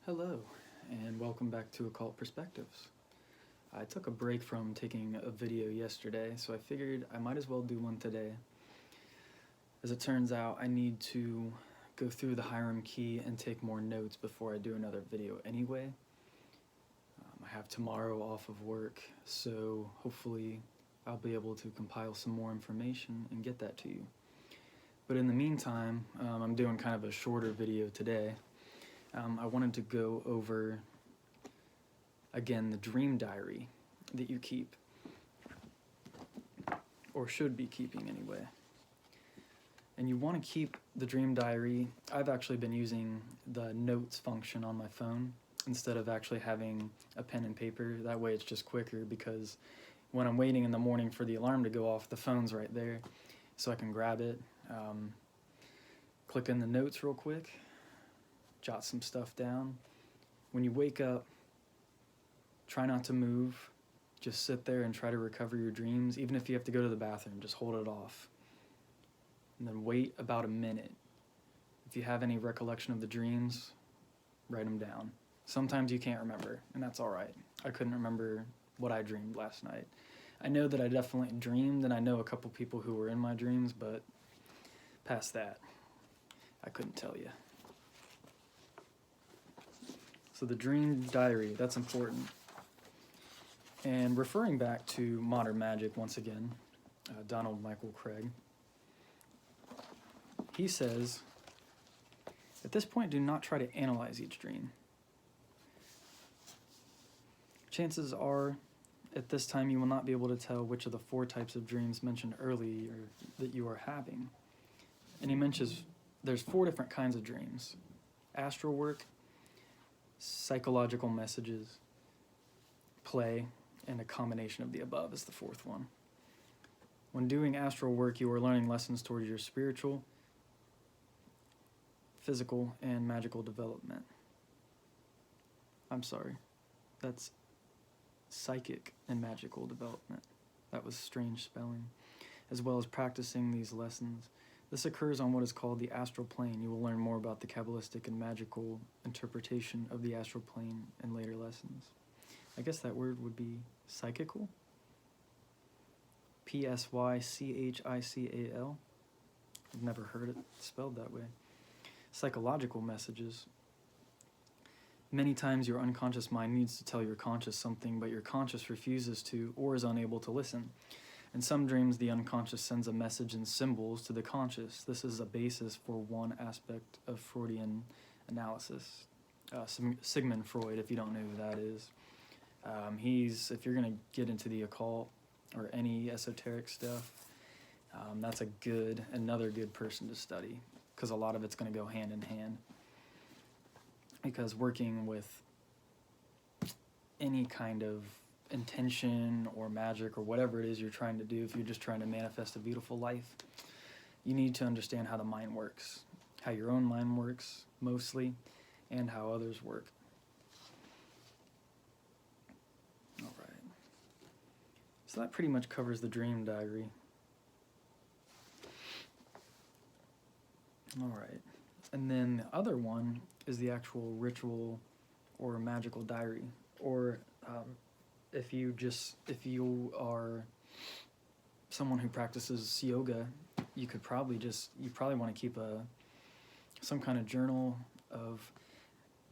Hello, and welcome back to Occult Perspectives. I took a break from taking a video yesterday, so I figured I might as well do one today. As it turns out, I need to go through the Hiram key and take more notes before I do another video anyway. I have tomorrow off of work, so hopefully I'll be able to compile some more information and get that to you. But in the meantime, I'm doing kind of a shorter video today. I wanted to go over, again, the dream diary that you keep, or should be keeping anyway. And you want to keep the dream diary. I've actually been using the notes function on my phone instead of actually having a pen and paper. That way it's just quicker, because when I'm waiting in the morning for the alarm to go off, the phone's right there, so I can grab it, click in the notes real quick, jot some stuff down. When you wake up, try not to move. Just sit there and try to recover your dreams. Even if you have to go to the bathroom, just hold it off. And then wait about a minute. If you have any recollection of the dreams, write them down. Sometimes you can't remember, and that's all right. I couldn't remember what I dreamed last night. I know that I definitely dreamed, and I know a couple people who were in my dreams, but past that, I couldn't tell you. So the dream diary, that's important. And referring back to modern magic once again, Donald Michael Craig, he says, at this point, do not try to analyze each dream. Chances are, at this time, you will not be able to tell which of the 4 types of dreams mentioned earlier that you are having. And he mentions there's 4 different kinds of dreams: astral work, psychological messages, play, and a combination of the above is the 4th one. When doing astral work, you are learning lessons towards your spiritual, physical, and magical development. I'm sorry, that's psychic and magical development. That was strange spelling. As well as practicing these lessons. This occurs on what is called the astral plane. You will learn more about the Kabbalistic and magical interpretation of the astral plane in later lessons. I guess that word would be psychical? Psychical. I've never heard it spelled that way. Psychological messages. Many times your unconscious mind needs to tell your conscious something, but your conscious refuses to or is unable to listen. In some dreams, the unconscious sends a message in symbols to the conscious. This is a basis for one aspect of Freudian analysis. Sigmund Freud, if you don't know who that is. If you're going to get into the occult or any esoteric stuff, that's another good person to study, because a lot of it's going to go hand in hand. Because working with any kind of intention or magic or whatever it is you're trying to do, if you're just trying to manifest a beautiful life, you need to understand how the mind works, how your own mind works mostly, and how others work. All right. So that pretty much covers the dream diary. All right. And then the other one is the actual ritual or magical diary, or if you are someone who practices yoga, you probably want to keep some kind of journal of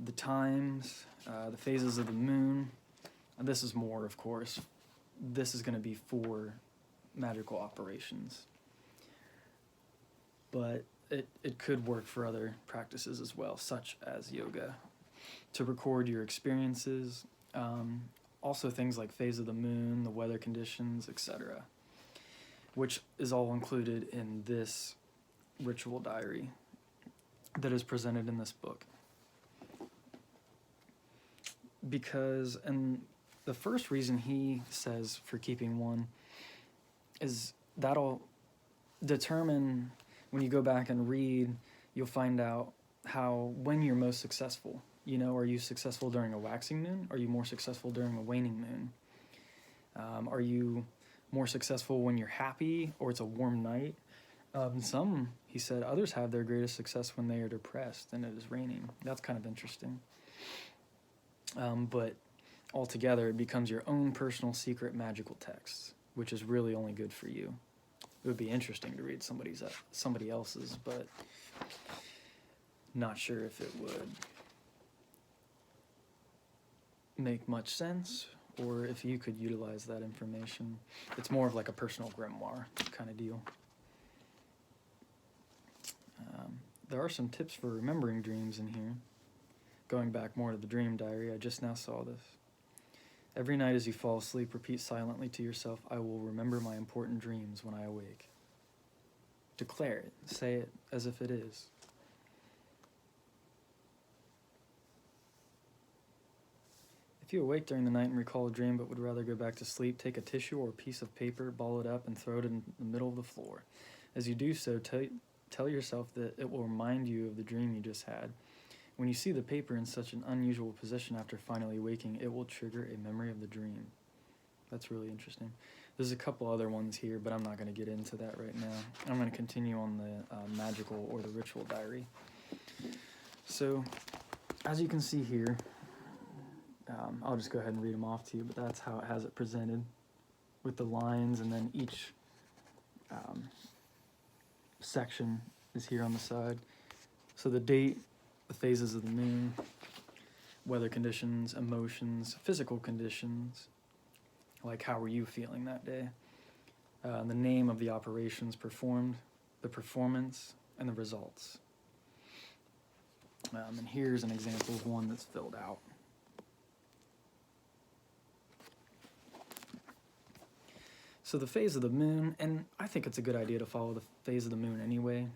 the times, the phases of the moon. And this is more, of course, this is going to be for magical operations. But it could work for other practices as well, such as yoga, to record your experiences. Also things like phase of the moon, the weather conditions, etc., which is all included in this ritual diary that is presented in this book. And the first reason he says for keeping one is that'll determine, when you go back and read, you'll find out when you're most successful. Are you successful during a waxing moon? Are you more successful during a waning moon? Are you more successful when you're happy or it's a warm night? He said, others have their greatest success when they are depressed and it is raining. That's kind of interesting. But altogether, it becomes your own personal secret magical text, which is really only good for you. It would be interesting to read somebody else's, but not sure if it would make much sense, or if you could utilize that information. It's more of like a personal grimoire kind of deal. There are some tips for remembering dreams in here. Going back more to the dream diary, I just now saw this. Every night as you fall asleep, repeat silently to yourself, I will remember my important dreams when I awake. Declare it. Say it as if it is. If you awake during the night and recall a dream but would rather go back to sleep, take a tissue or a piece of paper, ball it up, and throw it in the middle of the floor. As you do so, tell yourself that it will remind you of the dream you just had. When you see the paper in such an unusual position after finally waking, it will trigger a memory of the dream. That's really interesting. There's a couple other ones here, but I'm not going to get into that right now. I'm going to continue on the magical or the ritual diary. So, as you can see here, I'll just go ahead and read them off to you, but that's how it has it presented, with the lines, and then each section is here on the side. So the date, the phases of the moon, weather conditions, emotions, physical conditions, like how were you feeling that day, the name of the operations performed, the performance, and the results. And here's an example of one that's filled out. So the phase of the moon, and I think it's a good idea to follow the phase of the moon anyway.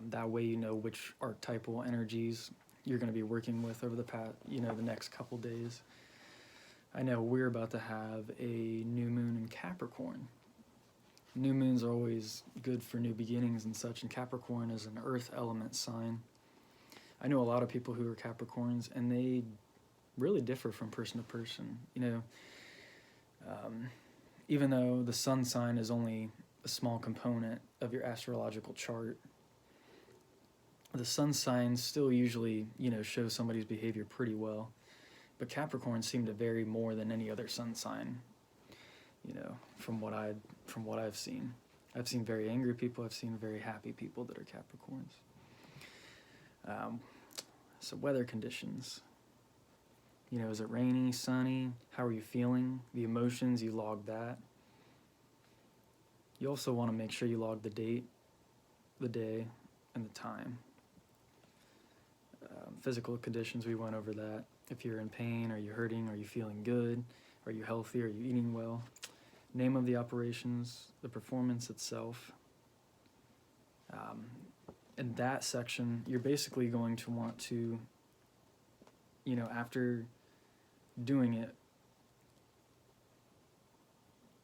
That way you know which archetypal energies you're going to be working with over the next couple days. I know we're about to have a new moon in Capricorn. New moons are always good for new beginnings and such, and Capricorn is an earth element sign. I know a lot of people who are Capricorns, and they really differ from person to person. Even though the sun sign is only a small component of your astrological chart, the sun signs still usually, show somebody's behavior pretty well. But Capricorns seem to vary more than any other sun sign, from what I've seen. I've seen very angry people, I've seen very happy people that are Capricorns. So weather conditions. Is it rainy, sunny? How are you feeling? The emotions, you log that. You also want to make sure you log the date, the day, and the time. Physical conditions, we went over that. If you're in pain, are you hurting? Are you feeling good? Are you healthy? Are you eating well? Name of the operations, the performance itself. In that section, you're basically going to want to, after doing it,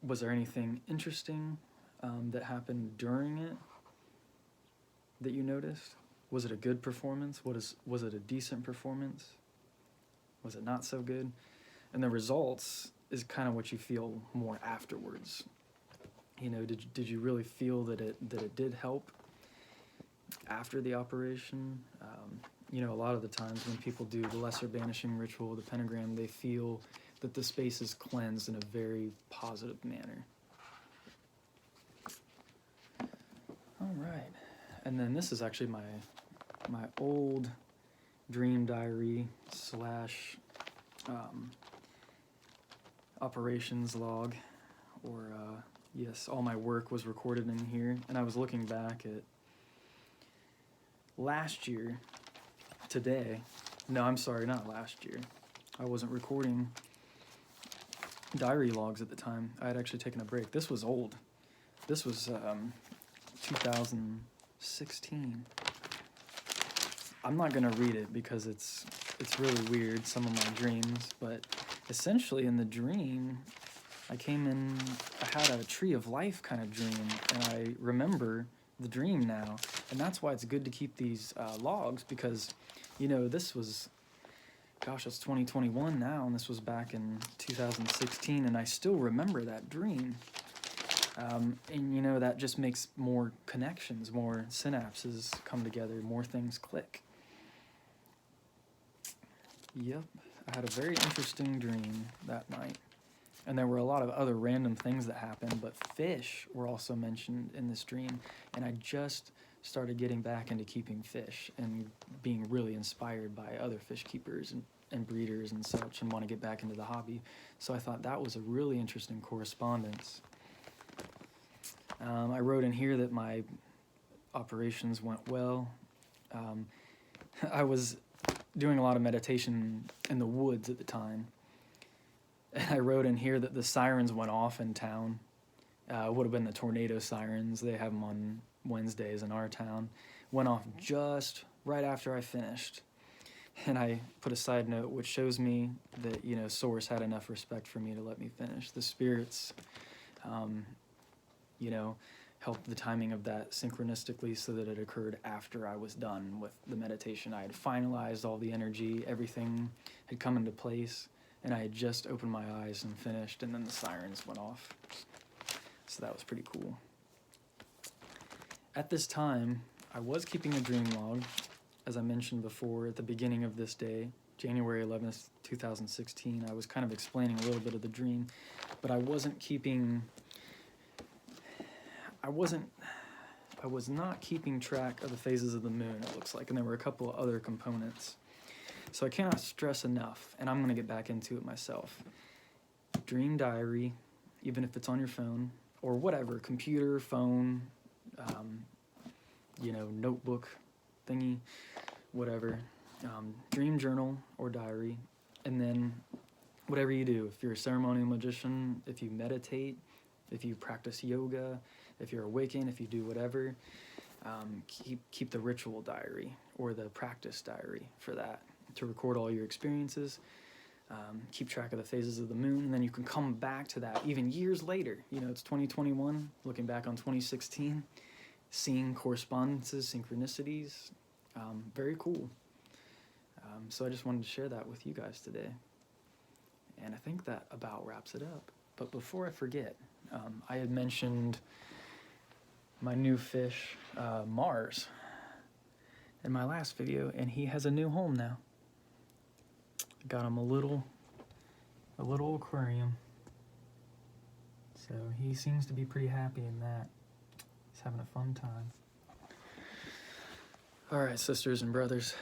was there anything interesting that happened during it that you noticed? Was it a good performance? Was it a decent performance? Was it not so good? And the results is kind of what you feel more afterwards. Did you really feel that it did help after the operation? A lot of the times when people do the lesser banishing ritual, the pentagram, they feel that the space is cleansed in a very positive manner. All right. And then this is actually my old dream diary / operations log, or yes, all my work was recorded in here. And I was looking back at last year, today. No, I'm sorry, not last year. I wasn't recording diary logs at the time. I had actually taken a break. This was old. This was 2016. I'm not going to read it because it's really weird, some of my dreams, but essentially in the dream, I had a tree of life kind of dream, and I remember the dream now, and that's why it's good to keep these logs, because, this was, it's 2021 now, and this was back in 2016, and I still remember that dream. And that just makes more connections, more synapses come together, more things click. Yep, I had a very interesting dream that night. And there were a lot of other random things that happened, but fish were also mentioned in this dream. And I just started getting back into keeping fish and being really inspired by other fish keepers and breeders and such, and want to get back into the hobby. So I thought that was a really interesting correspondence. I wrote in here that my operations went well. I was doing a lot of meditation in the woods at the time. And I wrote in here that the sirens went off in town. Would have been the tornado sirens. They have them on Wednesdays in our town. Went off just right after I finished. And I put a side note which shows me that, Source had enough respect for me to let me finish. The spirits, helped the timing of that synchronistically so that it occurred after I was done with the meditation. I had finalized all the energy, everything had come into place, and I had just opened my eyes and finished, and then the sirens went off. So that was pretty cool. At this time, I was keeping a dream log, as I mentioned before, at the beginning of this day, January 11th, 2016. I was kind of explaining a little bit of the dream, but I was not keeping track of the phases of the moon, it looks like, and there were a couple of other components. So I cannot stress enough, and I'm going to get back into it myself. Dream diary, even if it's on your phone, or whatever, computer, phone, notebook thingy, whatever. Dream journal or diary, and then whatever you do. If you're a ceremonial magician, if you meditate, if you practice yoga, if you're a Wiccan, if you do whatever, keep the ritual diary or the practice diary for that, to record all your experiences, keep track of the phases of the moon, and then you can come back to that even years later. It's 2021, looking back on 2016, seeing correspondences, synchronicities, very cool. So I just wanted to share that with you guys today. And I think that about wraps it up. But before I forget, I had mentioned my new fish, Mars, in my last video, and he has a new home now. Got him a little aquarium. So he seems to be pretty happy in that. He's having a fun time. All right, sisters and brothers,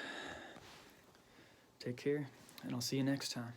take care, and I'll see you next time.